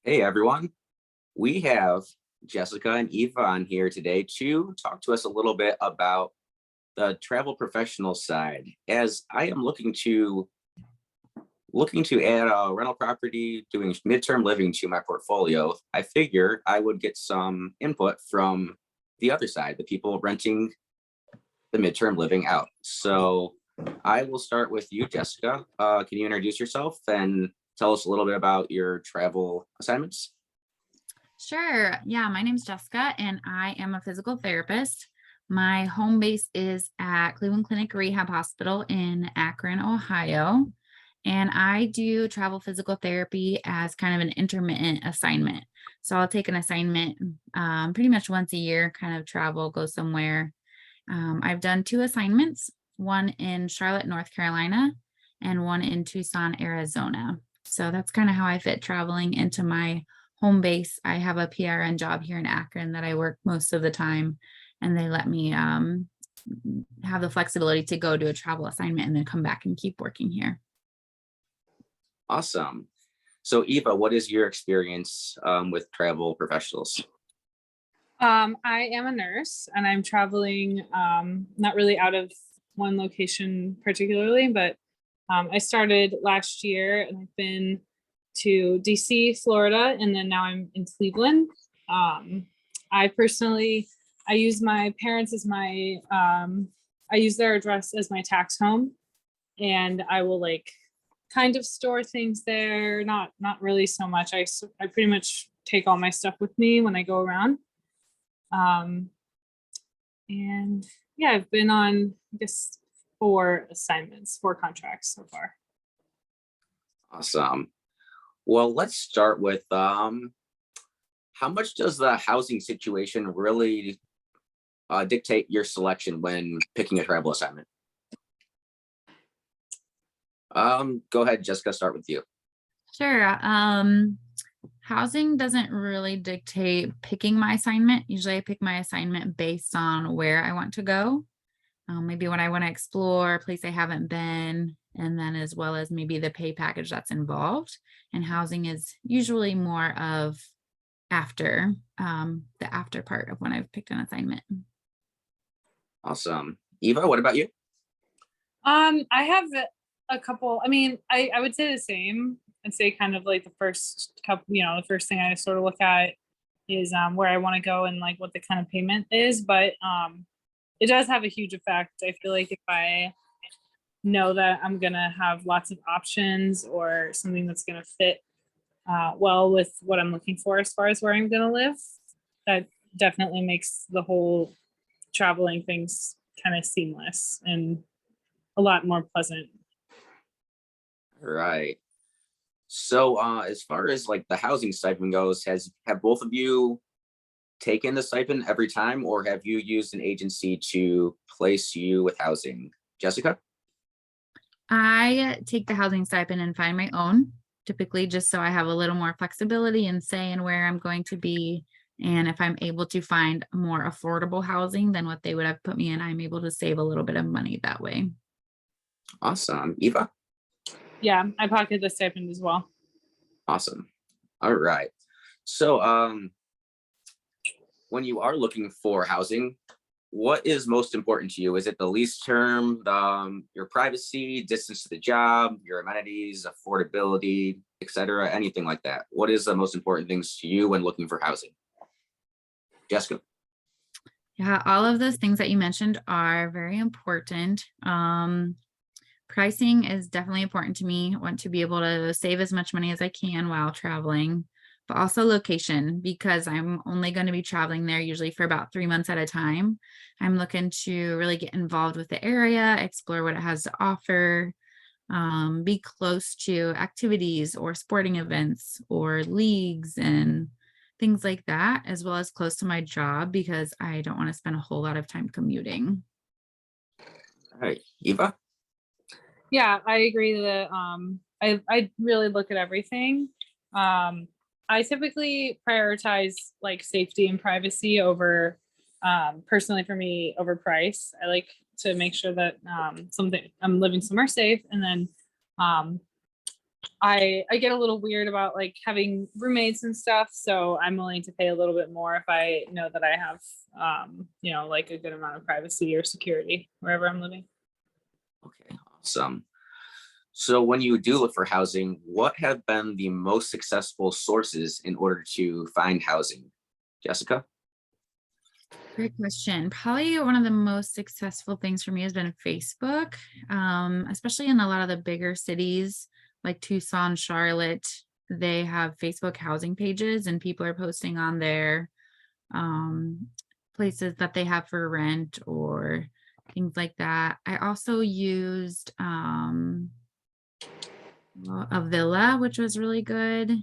Hey everyone, we have Jessica and Eva on here today to talk to us a little bit about the travel professional side. As I am looking to add a rental property, doing midterm living to my portfolio, I figure I would get some input from the other side, the people renting the midterm living out. So I will start with you, Jessica. Can you introduce yourself and tell us a little bit about your travel assignments? Sure. Yeah, my name's Jessica and I am a physical therapist. My home base is at Cleveland Clinic Rehab Hospital in Akron, Ohio. And I do travel physical therapy as kind of an intermittent assignment. So I'll take an assignment pretty much once a year, kind of travel, go somewhere. I've done two assignments, one in Charlotte, North Carolina, and one in Tucson, Arizona. So that's kind of how I fit traveling into my home base. I have a PRN job here in Akron that I work most of the time, and they let me have the flexibility to go do a travel assignment and then come back and keep working here. Awesome. So Eva, what is your experience with travel professionals? I am a nurse and I'm traveling, not really out of one location particularly, but I started last year and I've been to DC, Florida, and then now I'm in Cleveland. I personally, I use my parents as I use their address as my tax home, and I will like kind of store things there. Not really so much. I pretty much take all my stuff with me when I go around. Um, and yeah, I've been on, I guess, four contracts so far. Awesome. Well, let's start with how much does the housing situation really dictate your selection when picking a travel assignment? Go ahead, Jessica, start with you. Sure. Housing doesn't really dictate picking my assignment. Usually I pick my assignment based on where I want to go. Maybe when I want to explore a place I haven't been, and then as well as maybe the pay package that's involved. And housing is usually more of after the after part of when I've picked an assignment. Awesome. Eva, what about you? I have a couple. I mean, I would say the same. I'd say kind of like the first couple, the first thing I sort of look at is where I want to go and like what the kind of payment is. But it does have a huge effect. I feel like if I know that I'm gonna have lots of options or something that's gonna fit well with what I'm looking for as far as where I'm gonna live, that definitely makes the whole traveling things kind of seamless and a lot more pleasant. Right. So as far as like the housing stipend goes, have both of you taken the stipend every time, or have you used an agency to place you with housing? Jessica? I take the housing stipend and find my own, typically just so I have a little more flexibility and say in where I'm going to be. And if I'm able to find more affordable housing than what they would have put me in, I'm able to save a little bit of money that way. Awesome. Eva? Yeah, I pocket the stipend as well. Awesome. All right. So when you are looking for housing, what is most important to you? Is it the lease term, your privacy, distance to the job, your amenities, affordability, etc., anything like that? What is the most important things to you when looking for housing? Jessica? Yeah, all of those things that you mentioned are very important. Pricing is definitely important to me. I want to be able to save as much money as I can while traveling, but also location because I'm only going to be traveling there usually for about 3 months at a time. I'm looking to really get involved with the area, explore what it has to offer, be close to activities or sporting events or leagues and things like that, as well as close to my job because I don't want to spend a whole lot of time commuting. All right. Eva? Yeah, I agree that I really look at everything. I typically prioritize like safety and privacy over personally for me over price. I like to make sure that something I'm living somewhere safe, and then I get a little weird about like having roommates and stuff, so I'm willing to pay a little bit more if I know that I have, like a good amount of privacy or security wherever I'm living. Okay, awesome. So when you do look for housing, what have been the most successful sources in order to find housing? Jessica? Great question. Probably one of the most successful things for me has been Facebook, especially in a lot of the bigger cities like Tucson, Charlotte. They have Facebook housing pages, and people are posting on their um, places that they have for rent or things like that. I also used a villa, which was really good.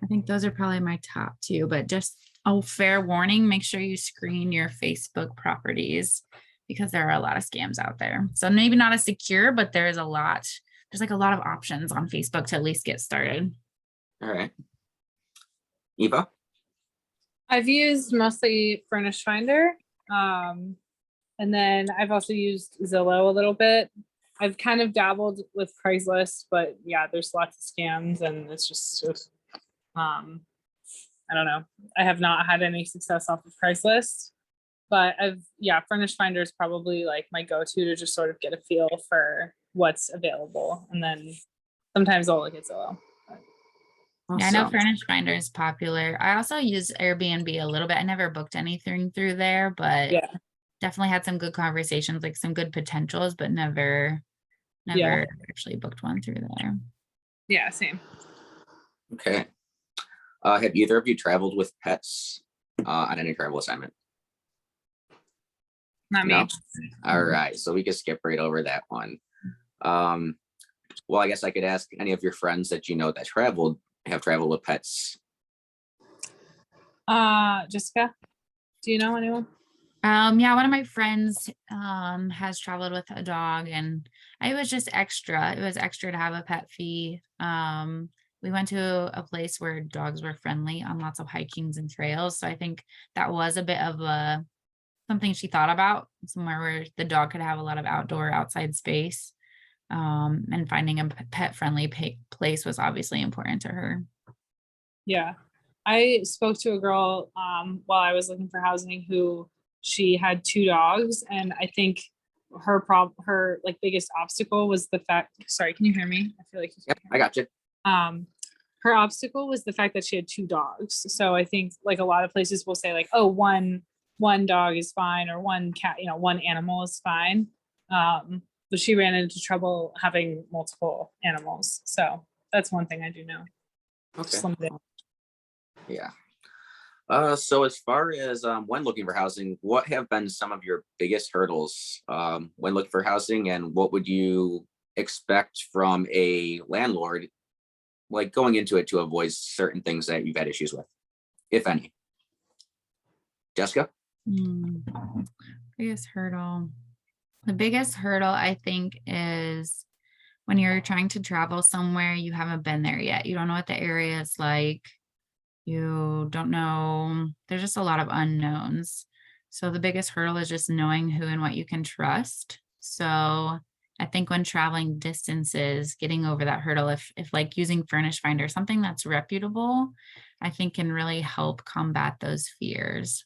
I think those are probably my top two, but just fair warning, make sure you screen your Facebook properties because there are a lot of scams out there. So maybe not as secure, but there's like a lot of options on Facebook to at least get started. All right. Eva? I've used mostly Furnished Finder. And then I've also used Zillow a little bit. I've kind of dabbled with Craigslist, but yeah, there's lots of scams and it's just I don't know. I have not had any success off of Craigslist, but Furnished Finder is probably like my go-to to just sort of get a feel for what's available. And then sometimes I'll look at Zillow. Yeah, I know Awesome. Furnished Finder is popular. I also use Airbnb a little bit. I never booked anything through there, but Yeah. definitely had some good conversations, like some good potentials, but never Yeah. actually booked one through there. Yeah, same. Okay. Have either of you traveled with pets on any travel assignment? Not me. No? All right. So we can skip right over that one. Well, I guess I could ask any of your friends that you know that have traveled with pets. Jessica, do you know anyone? Yeah, one of my friends has traveled with a dog, and it was just extra. It was extra to have a pet fee. We went to a place where dogs were friendly on lots of hikings and trails. So I think that was a bit of something she thought about, somewhere where the dog could have a lot of outdoor outside space. And finding a pet friendly place was obviously important to her. Yeah. I spoke to a girl while I was looking for housing who she had two dogs, and I think her like biggest obstacle was the fact, sorry, can you hear me? I feel like you Yep, can I got you. her obstacle was the fact that she had two dogs. So I think like a lot of places will say like, oh, one dog is fine, or one cat, one animal is fine. But she ran into trouble having multiple animals. So that's one thing I do know. Okay. Just limited. Yeah. So as far as when looking for housing, what have been some of your biggest hurdles when looking for housing, and what would you expect from a landlord, like going into it to avoid certain things that you've had issues with, if any? Jessica? Biggest hurdle. The biggest hurdle, I think, is when you're trying to travel somewhere, you haven't been there yet. You don't know what the area is like. You don't know. There's just a lot of unknowns. So the biggest hurdle is just knowing who and what you can trust. So I think when traveling distances, getting over that hurdle, if like using Furnished Finder, something that's reputable, I think can really help combat those fears.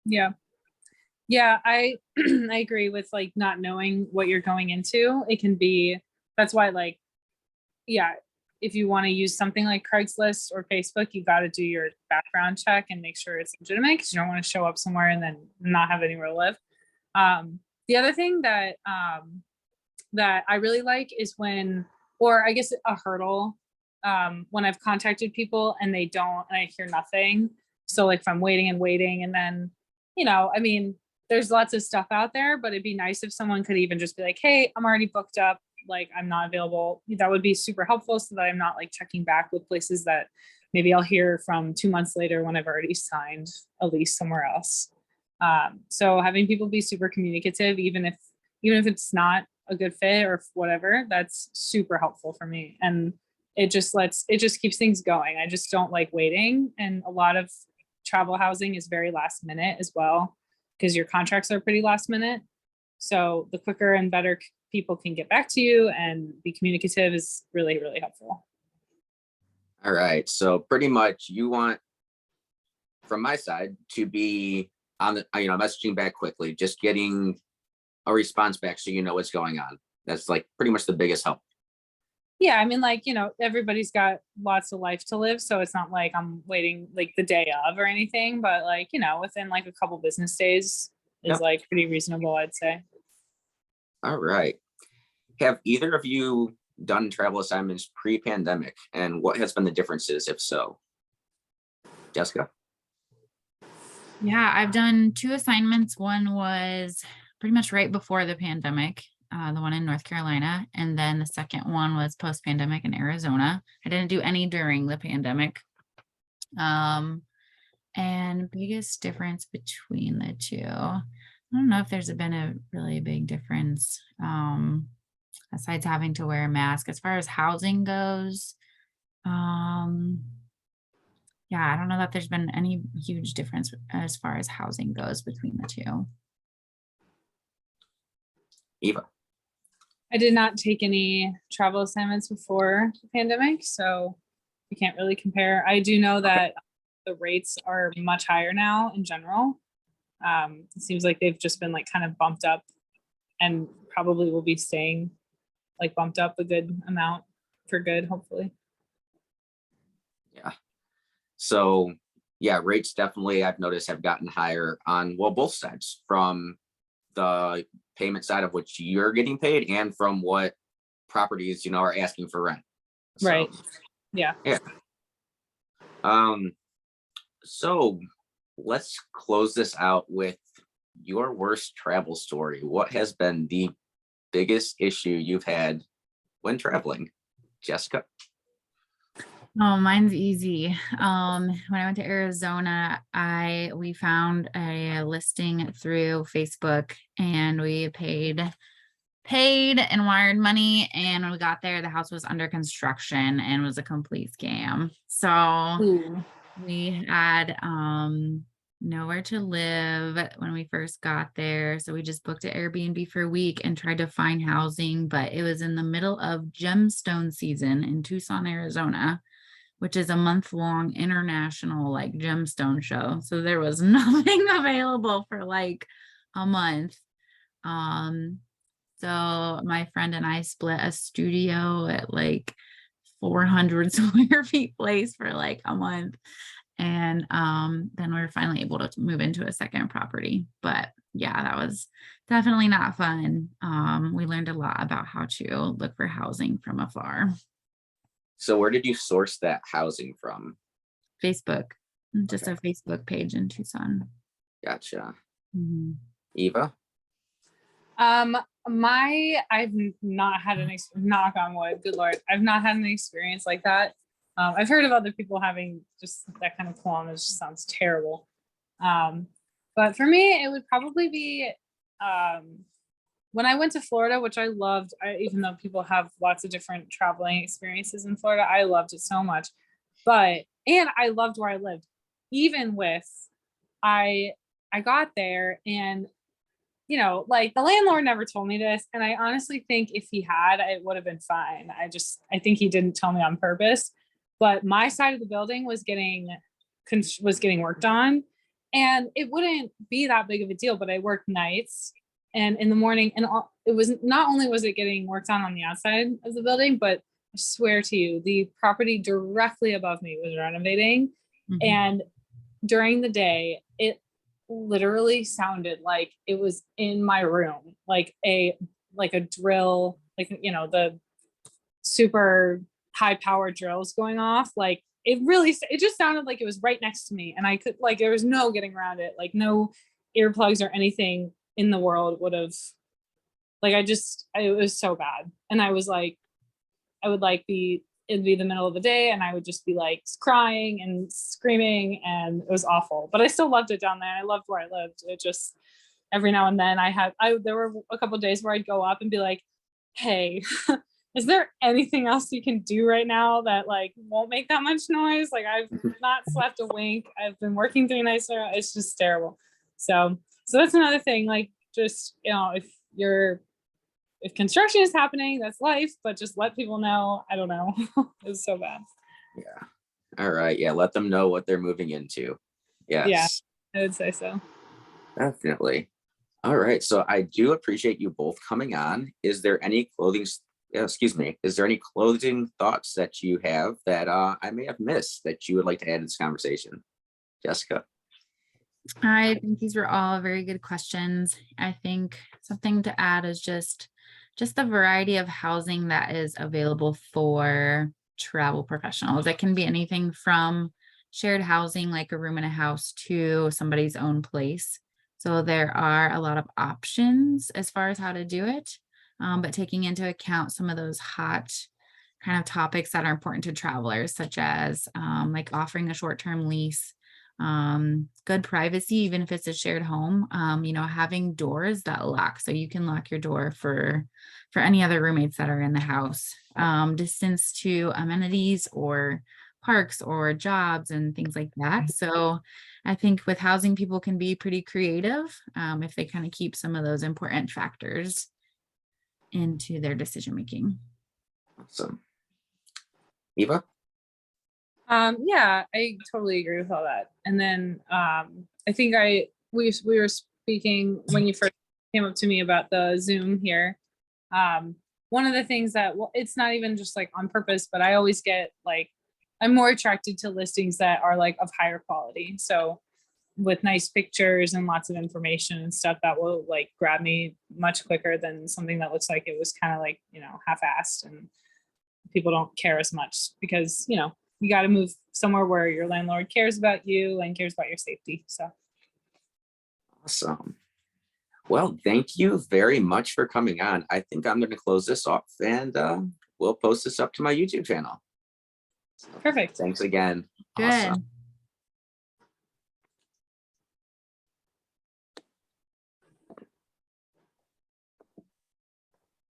Yeah. Yeah, I I agree with like not knowing what you're going into. It can be, that's why like, yeah, if you want to use something like Craigslist or Facebook, you got to do your background check and make sure it's legitimate, because you don't want to show up somewhere and then not have anywhere to live. The other thing that that I really like is when, or I guess a hurdle, when I've contacted people and they don't, and I hear nothing. So like if I'm waiting and then, I mean, there's lots of stuff out there, but it'd be nice if someone could even just be like, hey, I'm already booked up, like I'm not available. That would be super helpful, so that I'm not like checking back with places that maybe I'll hear from 2 months later when I've already signed a lease somewhere else. So having people be super communicative, even if it's not a good fit or whatever, that's super helpful for me. And it just keeps things going. I just don't like waiting. And a lot of travel housing is very last minute as well, because your contracts are pretty last minute. So the quicker and better people can get back to you and be communicative is really, really helpful. All right. So pretty much you want, from my side, to be on the, messaging back quickly, just getting a response back so you know what's going on. That's like pretty much the biggest help. Yeah, I mean, like, everybody's got lots of life to live, so it's not like I'm waiting like the day of or anything, but like, within like a couple business days is Yep. like pretty reasonable, I'd say. All right. Have either of you done travel assignments pre-pandemic, and what has been the differences if so? Jessica? Yeah, I've done 2 assignments. One was pretty much right before the pandemic, the one in North Carolina. And then the second one was post-pandemic in Arizona. I didn't do any during the pandemic. And biggest difference between the two, I don't know if there's been a really big difference, besides having to wear a mask. As far as housing goes, yeah, I don't know that there's been any huge difference as far as housing goes between the two. Eva? I did not take any travel assignments before the pandemic, so we can't really compare. I do know that the rates are much higher now in general. It seems like they've just been like kind of bumped up and probably will be staying like bumped up a good amount for good, hopefully. Yeah. So yeah, rates definitely I've noticed have gotten higher on, well, both sides, from the payment side of which you're getting paid and from what properties, are asking for rent. So, Right. Yeah. yeah. So let's close this out with your worst travel story. What has been the biggest issue you've had when traveling? Jessica? Oh, mine's easy. When I went to Arizona, we found a listing through Facebook and we paid and wired money. And when we got there, the house was under construction and was a complete scam. So Ooh. we had nowhere to live when we first got there. So we just booked an Airbnb for a week and tried to find housing, but it was in the middle of gemstone season in Tucson, Arizona, which is a month-long international like gemstone show. So there was nothing available for like a month. So my friend and I split a studio at like 400 square feet place for like a month. And then we were finally able to move into a second property. But yeah, that was definitely not fun. We learned a lot about how to look for housing from afar. So where did you source that housing from? Facebook, just Okay. a Facebook page in Tucson. Gotcha. Mhm. Eva? I've not had knock on wood, good Lord. I've not had an experience like that. I've heard of other people having just that kind of qualm. It just sounds terrible. But for me, it would probably be, when I went to Florida, which I loved, even though people have lots of different traveling experiences in Florida, I loved it so much. And I loved where I lived, even with, I got there and, like the landlord never told me this. And I honestly think if he had, it would have been fine. I think he didn't tell me on purpose, but my side of the building was getting worked on and it wouldn't be that big of a deal, but I worked nights and in the morning and it was not only was it getting worked on the outside of the building, but I swear to you, the property directly above me was renovating. Mhm. And during the day, it literally sounded like it was in my room, like a drill, like, the super high power drills going off. Like it just sounded like it was right next to me. And I could, like, there was no getting around it. Like no earplugs or anything in the world would have, like, it was so bad. And I was like, it'd be the middle of the day and I would just be like crying and screaming and it was awful, but I still loved it down there. I loved where I lived. It just, every now and then there were a couple of days where I'd go up and be like, hey, is there anything else you can do right now that like won't make that much noise? Like I've not slept a wink. I've been working 3 nights. It's just terrible. So that's another thing. Like just, if if construction is happening, that's life, but just let people know. I don't know. It was so bad. Yeah. All right. Yeah. Let them know what they're moving into. Yeah, Yes, I would say so. definitely. All right. So I do appreciate you both coming on. Is there any excuse me, is there any closing thoughts that you have that I may have missed that you would like to add to this conversation? Jessica? I think these were all very good questions. I think something to add is just the variety of housing that is available for travel professionals. It can be anything from shared housing, like a room in a house, to somebody's own place. So there are a lot of options as far as how to do it, but taking into account some of those hot kind of topics that are important to travelers, such as like offering a short-term lease, good privacy, even if it's a shared home, having doors that lock so you can lock your door for any other roommates that are in the house, distance to amenities or parks or jobs and things like that. So I think with housing, people can be pretty creative if they kind of keep some of those important factors into their decision making. Awesome. Eva? Yeah, I totally agree with all that. And then I think we were speaking when you first came up to me about the Zoom here. One of the things that, well, it's not even just like on purpose, but I always get like, I'm more attracted to listings that are like of higher quality. So with nice pictures and lots of information and stuff that will like grab me much quicker than something that looks like it was kind of like, half-assed and people don't care as much because, you got to move somewhere where your landlord cares about you and cares about your safety. So. Awesome. Well, thank you very much for coming on. I think I'm going to close this off and we'll post this up to my YouTube channel. So, Perfect. thanks again. Good. Awesome.